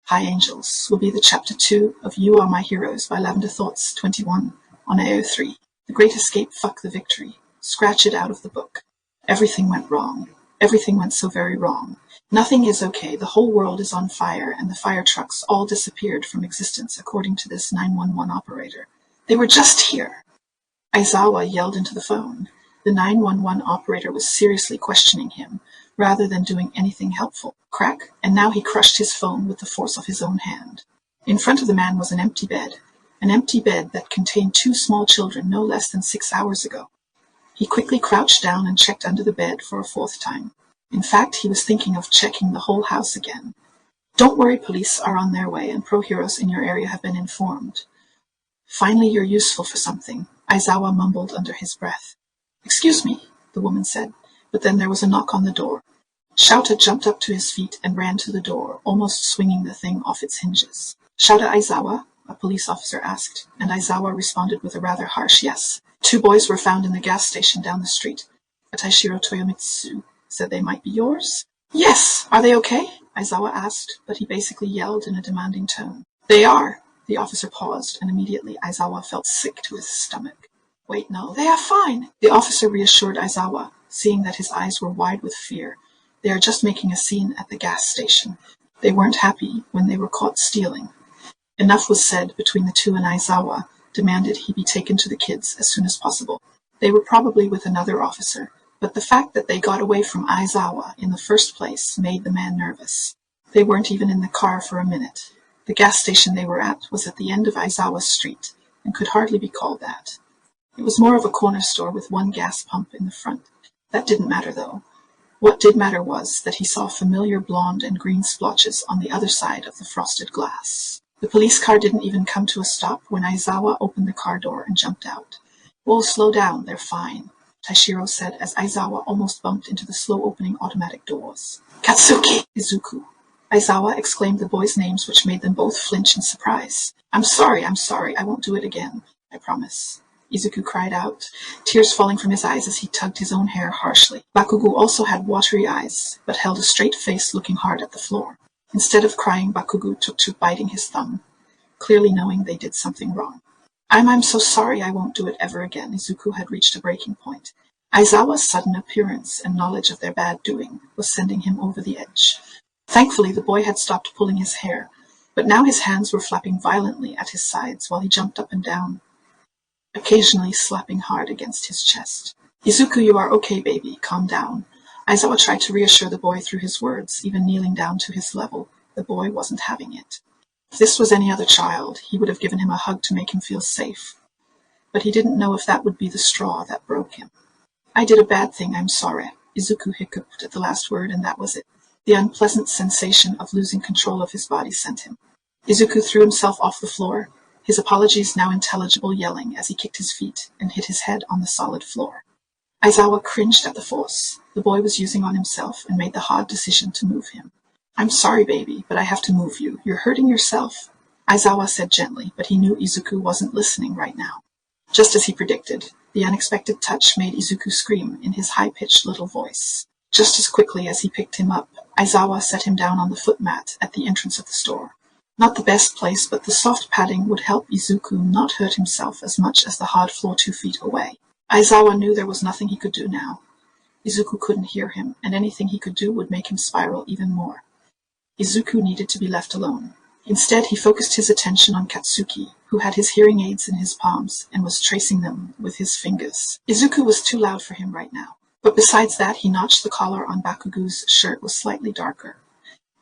Hi Angels will be the chapter 2 of You Are My Heroes by Lavender Thoughts 21 on AO3. The Great Escape, fuck the victory. Scratch it out of the book. Everything went wrong. Everything went so very wrong. Nothing is okay. The whole world is on fire, and the fire trucks all disappeared from existence, according to this 911 operator. They were just here. Aizawa yelled into the phone. The 911 operator was seriously questioning him, rather than doing anything helpful. Crack, and now he crushed his phone with the force of his own hand. In front of the man was an empty bed that contained 2 small children no less than 6 hours ago. He quickly crouched down and checked under the bed for a 4th time. In fact, he was thinking of checking the whole house again. Don't worry, police are on their way, and pro-heroes in your area have been informed. Finally, you're useful for something, Aizawa mumbled under his breath. Excuse me, the woman said, but then there was a knock on the door. Shouta jumped up to his feet and ran to the door, almost swinging the thing off its hinges. Shouta Aizawa? A police officer asked, and Aizawa responded with a rather harsh yes. 2 boys were found in the gas station down the street. Taishiro Toyomitsu said they might be yours? Yes! Are they okay? Aizawa asked, but he basically yelled in a demanding tone. They are! The officer paused, and immediately Aizawa felt sick to his stomach. Wait, no, they are fine! The officer reassured Aizawa, seeing that his eyes were wide with fear. They are just making a scene at the gas station. They weren't happy when they were caught stealing. Enough was said between the 2, and Aizawa demanded he be taken to the kids as soon as possible. They were probably with another officer, but the fact that they got away from Aizawa in the first place made the man nervous. They weren't even in the car for a minute. The gas station they were at was at the end of Aizawa Street, and could hardly be called that. It was more of a corner store with 1 gas pump in the front. That didn't matter, though. What did matter was that he saw familiar blonde and green splotches on the other side of the frosted glass. The police car didn't even come to a stop when Aizawa opened the car door and jumped out. Whoa, slow down, they're fine, Taishiro said as Aizawa almost bumped into the slow-opening automatic doors. Katsuki! Izuku! Aizawa exclaimed the boys' names, which made them both flinch in surprise. I'm sorry, I won't do it again, I promise. Izuku cried out, tears falling from his eyes as he tugged his own hair harshly. Bakugo also had watery eyes, but held a straight face looking hard at the floor. Instead of crying, Bakugo took to biting his thumb, clearly knowing they did something wrong. I'm so sorry, I won't do it ever again. Izuku had reached a breaking point. Aizawa's sudden appearance and knowledge of their bad doing was sending him over the edge. Thankfully, the boy had stopped pulling his hair, but now his hands were flapping violently at his sides while he jumped up and down, occasionally slapping hard against his chest. Izuku, you are okay, baby. Calm down. Aizawa tried to reassure the boy through his words, even kneeling down to his level. The boy wasn't having it. If this was any other child, he would have given him a hug to make him feel safe. But he didn't know if that would be the straw that broke him. I did a bad thing, I'm sorry. Izuku hiccuped at the last word, and that was it. The unpleasant sensation of losing control of his body sent him. Izuku threw himself off the floor, his apologies now intelligible, yelling as he kicked his feet and hit his head on the solid floor. Aizawa cringed at the force the boy was using on himself and made the hard decision to move him. I'm sorry, baby, but I have to move you. You're hurting yourself, Aizawa said gently, but he knew Izuku wasn't listening right now. Just as he predicted, the unexpected touch made Izuku scream in his high-pitched little voice. Just as quickly as he picked him up, Aizawa set him down on the footmat at the entrance of the store. Not the best place, but the soft padding would help Izuku not hurt himself as much as the hard floor 2 feet away. Aizawa knew there was nothing he could do now. Izuku couldn't hear him, and anything he could do would make him spiral even more. Izuku needed to be left alone. Instead, he focused his attention on Katsuki, who had his hearing aids in his palms and was tracing them with his fingers. Izuku was too loud for him right now. But besides that, he notched the collar on Bakugo's shirt was slightly darker.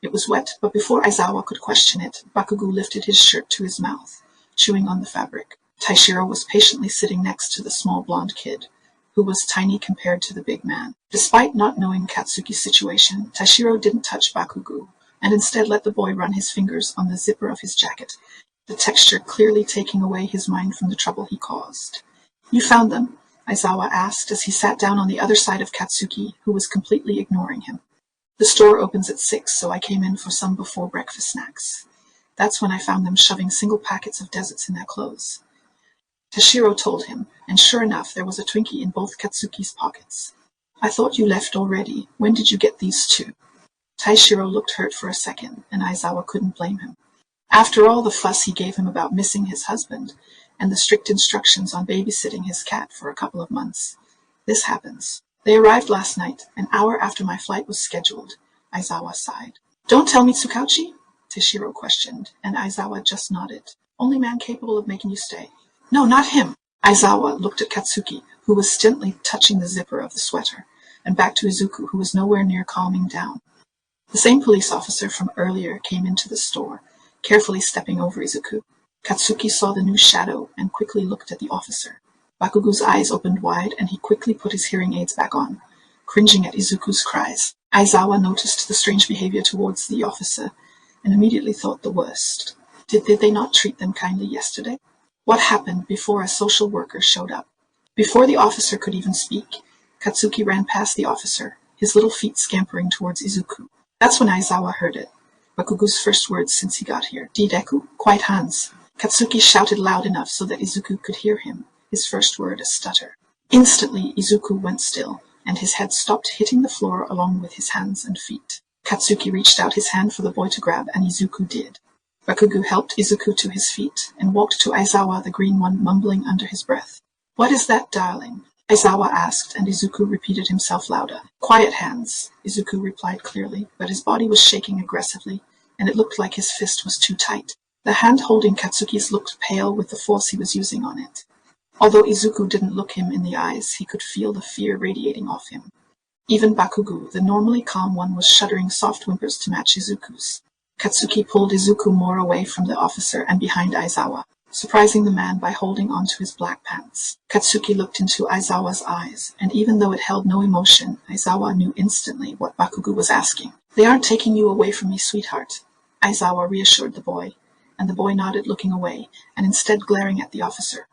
It was wet, but before Aizawa could question it, Bakugo lifted his shirt to his mouth, chewing on the fabric. Taishiro was patiently sitting next to the small blonde kid, who was tiny compared to the big man. Despite not knowing Katsuki's situation, Taishiro didn't touch Bakugo, and instead let the boy run his fingers on the zipper of his jacket, the texture clearly taking away his mind from the trouble he caused. You found them? Aizawa asked as he sat down on the other side of Katsuki, who was completely ignoring him. The store opens at 6, so I came in for some before breakfast snacks. That's when I found them shoving single packets of deserts in their clothes. Taishiro told him, and sure enough, there was a Twinkie in both Katsuki's pockets. I thought you left already. When did you get these 2? Taishiro looked hurt for a second, and Aizawa couldn't blame him. After all the fuss he gave him about missing his husband, and the strict instructions on babysitting his cat for a couple of months. This happens. They arrived last night, an hour after my flight was scheduled, Aizawa sighed. Don't tell me Tsukauchi? Taishiro questioned, and Aizawa just nodded. Only man capable of making you stay. No, not him. Aizawa looked at Katsuki, who was stintly touching the zipper of the sweater, and back to Izuku, who was nowhere near calming down. The same police officer from earlier came into the store, carefully stepping over Izuku. Katsuki saw the new shadow and quickly looked at the officer. Bakugu's eyes opened wide, and he quickly put his hearing aids back on, cringing at Izuku's cries. Aizawa noticed the strange behavior towards the officer, and immediately thought the worst. Did they not treat them kindly yesterday? What happened before a social worker showed up? Before the officer could even speak, Katsuki ran past the officer, his little feet scampering towards Izuku. That's when Aizawa heard it. Bakugu's first words since he got here. Dideku, quiet hands. Katsuki shouted loud enough so that Izuku could hear him, his first word a stutter. Instantly, Izuku went still, and his head stopped hitting the floor along with his hands and feet. Katsuki reached out his hand for the boy to grab, and Izuku did. Bakugu helped Izuku to his feet, and walked to Aizawa, the green one, mumbling under his breath. What is that, darling? Aizawa asked, and Izuku repeated himself louder. Quiet hands, Izuku replied clearly, but his body was shaking aggressively, and it looked like his fist was too tight. The hand holding Katsuki's looked pale with the force he was using on it. Although Izuku didn't look him in the eyes, he could feel the fear radiating off him. Even Bakugu, the normally calm one, was shuddering soft whimpers to match Izuku's. Katsuki pulled Izuku more away from the officer and behind Aizawa, surprising the man by holding onto his black pants. Katsuki looked into Aizawa's eyes, and even though it held no emotion, Aizawa knew instantly what Bakugu was asking. They aren't taking you away from me, sweetheart, Aizawa reassured the boy, and the boy nodded, looking away, and instead glaring at the officer.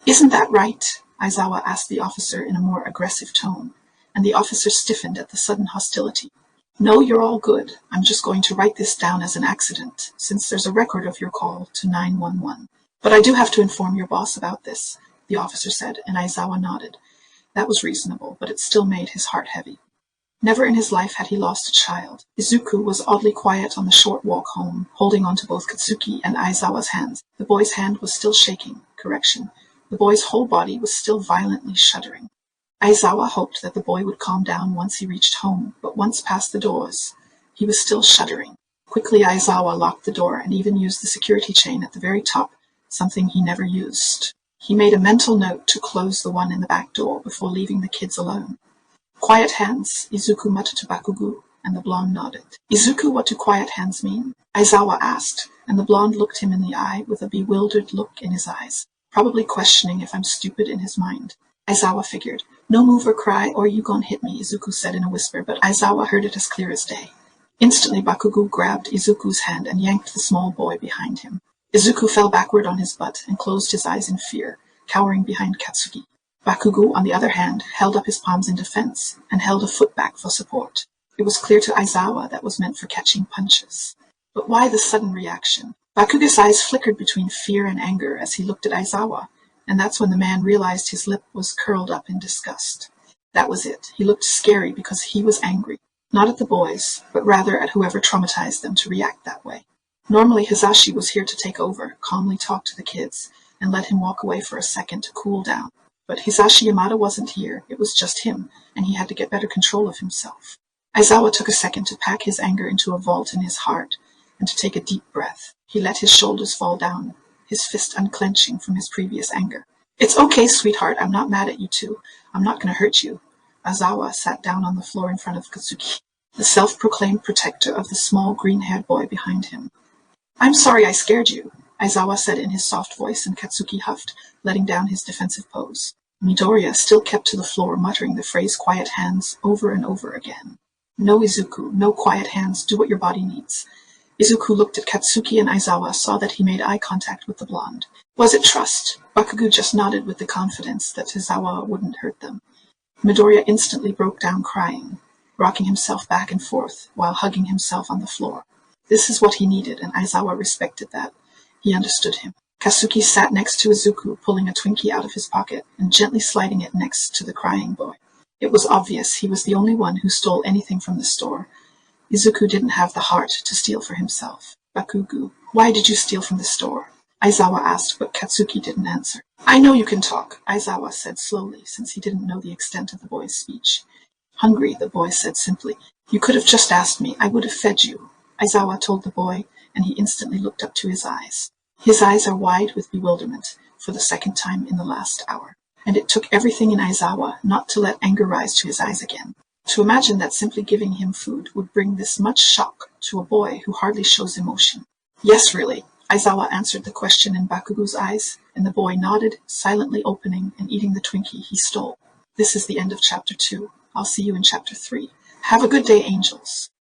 Isn't that right? Aizawa asked the officer in a more aggressive tone, and the officer stiffened at the sudden hostility. No, you're all good. I'm just going to write this down as an accident, since there's a record of your call to 911. But I do have to inform your boss about this, the officer said, and Aizawa nodded. That was reasonable, but it still made his heart heavy. Never in his life had he lost a child. Izuku was oddly quiet on the short walk home, holding on to both Katsuki and Aizawa's hands. The boy's hand was still shaking. Correction. The boy's whole body was still violently shuddering. Aizawa hoped that the boy would calm down once he reached home, but once past the doors, he was still shuddering. Quickly Aizawa locked the door and even used the security chain at the very top, something he never used. He made a mental note to close the one in the back door before leaving the kids alone. Quiet hands, Izuku muttered to Bakugu, and the blonde nodded. Izuku, what do quiet hands mean? Aizawa asked, and the blonde looked him in the eye with a bewildered look in his eyes, probably questioning if I'm stupid in his mind. Aizawa figured. No move or cry, or you gon' hit me, Izuku said in a whisper, but Aizawa heard it as clear as day. Instantly Bakugu grabbed Izuku's hand and yanked the small boy behind him. Izuku fell backward on his butt and closed his eyes in fear, cowering behind Katsuki. Bakugu, on the other hand, held up his palms in defense and held a foot back for support. It was clear to Aizawa that was meant for catching punches. But why the sudden reaction? Bakugu's eyes flickered between fear and anger as he looked at Aizawa, and that's when the man realized his lip was curled up in disgust. That was it. He looked scary because he was angry. Not at the boys, but rather at whoever traumatized them to react that way. Normally Hisashi was here to take over, calmly talk to the kids, and let him walk away for a second to cool down. But Hisashi Yamada wasn't here. It was just him, and he had to get better control of himself. Aizawa took a second to pack his anger into a vault in his heart, and to take a deep breath. He let his shoulders fall down, his fist unclenching from his previous anger. It's okay, sweetheart. I'm not mad at you two. I'm not going to hurt you. Aizawa sat down on the floor in front of Katsuki, the self-proclaimed protector of the small green-haired boy behind him. I'm sorry I scared you, Aizawa said in his soft voice, and Katsuki huffed, letting down his defensive pose. Midoriya still kept to the floor, muttering the phrase quiet hands over and over again. No, Izuku, no quiet hands. Do what your body needs. Izuku looked at Katsuki, and Aizawa saw that he made eye contact with the blonde. Was it trust? Bakugu just nodded with the confidence that Aizawa wouldn't hurt them. Midoriya instantly broke down crying, rocking himself back and forth while hugging himself on the floor. This is what he needed, and Aizawa respected that. He understood him. Katsuki sat next to Izuku, pulling a Twinkie out of his pocket and gently sliding it next to the crying boy. It was obvious he was the only one who stole anything from the store, Izuku didn't have the heart to steal for himself. Bakugu, why did you steal from the store? Aizawa asked, but Katsuki didn't answer. I know you can talk, Aizawa said slowly, since he didn't know the extent of the boy's speech. Hungry, the boy said simply. You could have just asked me. I would have fed you. Aizawa told the boy, and he instantly looked up to his eyes. His eyes are wide with bewilderment, for the second time in the last hour. And it took everything in Aizawa not to let anger rise to his eyes again. To imagine that simply giving him food would bring this much shock to a boy who hardly shows emotion. Yes, really, Aizawa answered the question in Bakugu's eyes, and the boy nodded, silently opening and eating the Twinkie he stole. This is the end of chapter 2. I'll see you in chapter 3. Have a good day, angels.